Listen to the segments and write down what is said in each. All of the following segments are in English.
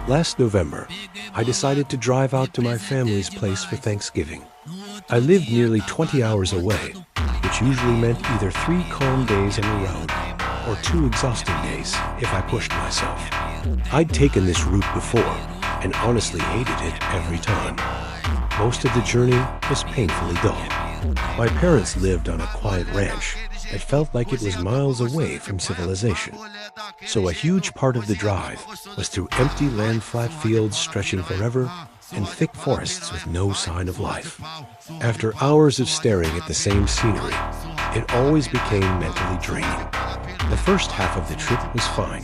Last November, I decided to drive out to my family's place for Thanksgiving. I lived nearly 20 hours away, which usually meant either 3 calm days on the road or 2 exhausting days if I pushed myself. I'd taken this route before and honestly hated it every time. Most of the journey was painfully dull. My parents lived on a quiet ranch that felt like it was miles away from civilization. So a huge part of the drive was through empty land-flat fields stretching forever and thick forests with no sign of life. After hours of staring at the same scenery, it always became mentally draining. The first half of the trip was fine,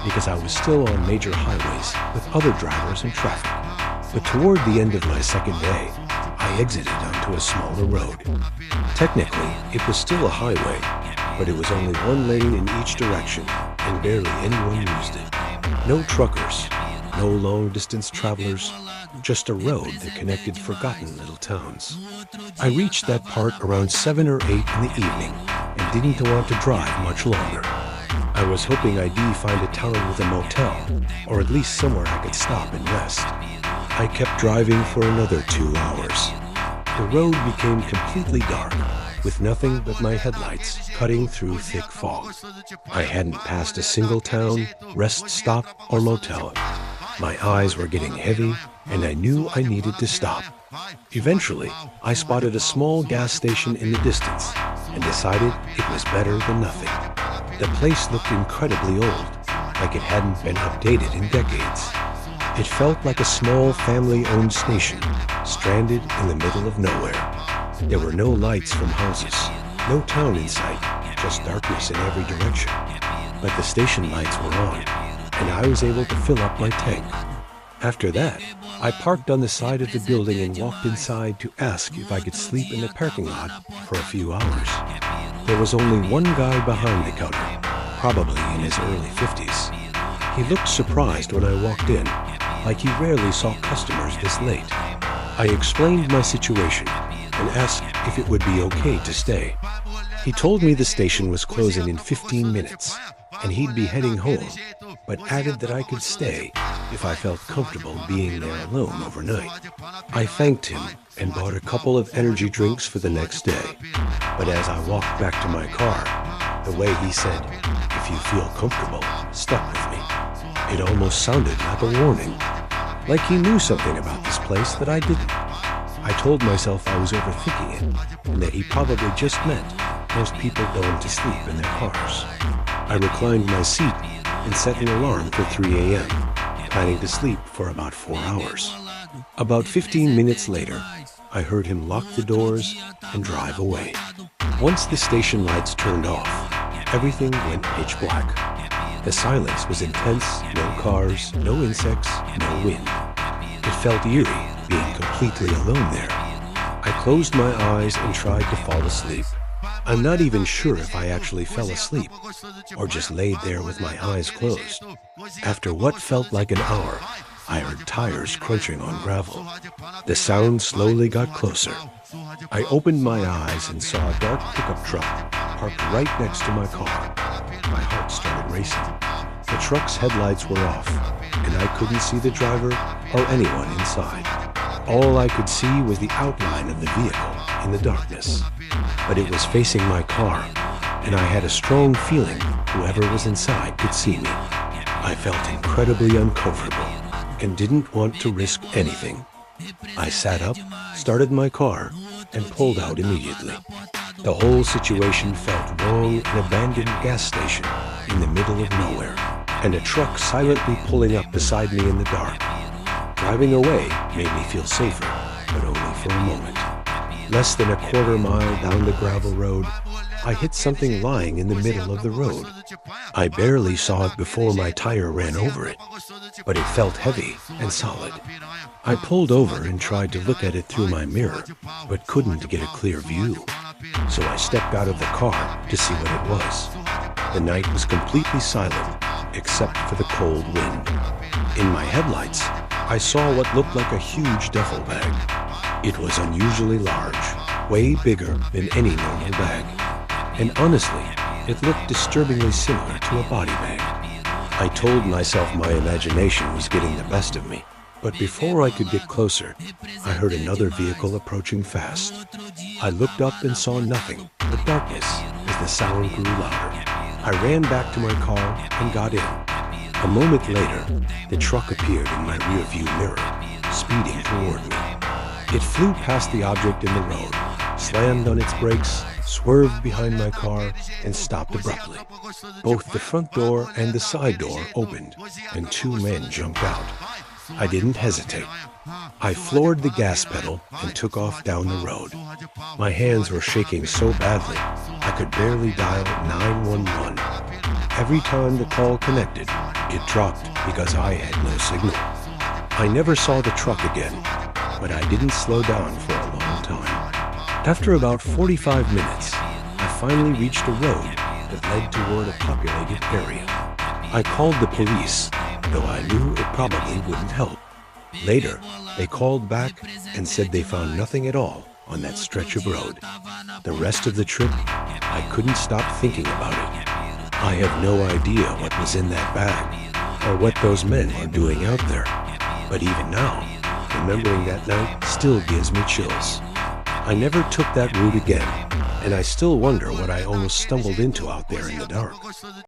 because I was still on major highways with other drivers and traffic. But toward the end of my second day, I exited onto a smaller road. Technically, it was still a highway, but it was only 1 lane in each direction, and barely anyone used it. No truckers, no long-distance travelers, just a road that connected forgotten little towns. I reached that part around 7 or 8 in the evening and didn't want to drive much longer. I was hoping I'd find a town with a motel, or at least somewhere I could stop and rest. I kept driving for another 2 hours. The road became completely dark, with nothing but my headlights cutting through thick fog. I hadn't passed a single town, rest stop, or motel. My eyes were getting heavy, and I knew I needed to stop. Eventually, I spotted a small gas station in the distance and decided it was better than nothing. The place looked incredibly old, like it hadn't been updated in decades. It felt like a small family-owned station, stranded in the middle of nowhere. There were no lights from houses, no town in sight, just darkness in every direction. But the station lights were on, and I was able to fill up my tank. After that, I parked on the side of the building and walked inside to ask if I could sleep in the parking lot for a few hours. There was only one guy behind the counter, probably in his early 50s. He looked surprised when I walked in, like he rarely saw customers this late. I explained my situation and asked if it would be okay to stay. He told me the station was closing in 15 minutes, and he'd be heading home, but added that I could stay if I felt comfortable being there alone overnight. I thanked him and bought a couple of energy drinks for the next day. But as I walked back to my car, the way he said, "If you feel comfortable," stuck with me. It almost sounded like a warning, like he knew something about this place that I didn't. I told myself I was overthinking it, and that he probably just meant most people going to sleep in their cars. I reclined my seat and set an alarm for 3 a.m., planning to sleep for about 4 hours. About 15 minutes later, I heard him lock the doors and drive away. Once the station lights turned off, everything went pitch black. The silence was intense, no cars, no insects, no wind. It felt eerie, being completely alone there. I closed my eyes and tried to fall asleep. I'm not even sure if I actually fell asleep, or just laid there with my eyes closed. After what felt like an hour, I heard tires crunching on gravel. The sound slowly got closer. I opened my eyes and saw a dark pickup truck parked right next to my car. My heart started racing. The truck's headlights were off, and I couldn't see the driver or anyone inside. All I could see was the outline of the vehicle in the darkness. But it was facing my car, and I had a strong feeling whoever was inside could see me. I felt incredibly uncomfortable and didn't want to risk anything. I sat up, started my car, and pulled out immediately. The whole situation felt wrong, an abandoned gas station in the middle of nowhere, and a truck silently pulling up beside me in the dark. Driving away made me feel safer, but only for a moment. Less than a quarter mile down the gravel road, I hit something lying in the middle of the road. I barely saw it before my tire ran over it, but it felt heavy and solid. I pulled over and tried to look at it through my mirror, but couldn't get a clear view. So I stepped out of the car to see what it was. The night was completely silent, except for the cold wind. In my headlights, I saw what looked like a huge duffel bag. It was unusually large, way bigger than any normal bag. And honestly, it looked disturbingly similar to a body bag. I told myself my imagination was getting the best of me. But before I could get closer, I heard another vehicle approaching fast. I looked up and saw nothing but darkness as the sound grew louder. I ran back to my car and got in. A moment later, the truck appeared in my rearview mirror, speeding toward me. It flew past the object in the road, slammed on its brakes, swerved behind my car, and stopped abruptly. Both the front door and the side door opened, and two men jumped out. I didn't hesitate. I floored the gas pedal and took off down the road. My hands were shaking so badly, I could barely dial 911. Every time the call connected, it dropped because I had no signal. I never saw the truck again, but I didn't slow down for a long time. After about 45 minutes, I finally reached a road that led toward a populated area. I called the police, though I knew it probably wouldn't help. Later, they called back and said they found nothing at all on that stretch of road. The rest of the trip, I couldn't stop thinking about it. I have no idea what was in that bag, or what those men are doing out there. But even now, remembering that night still gives me chills. I never took that route again, and I still wonder what I almost stumbled into out there in the dark.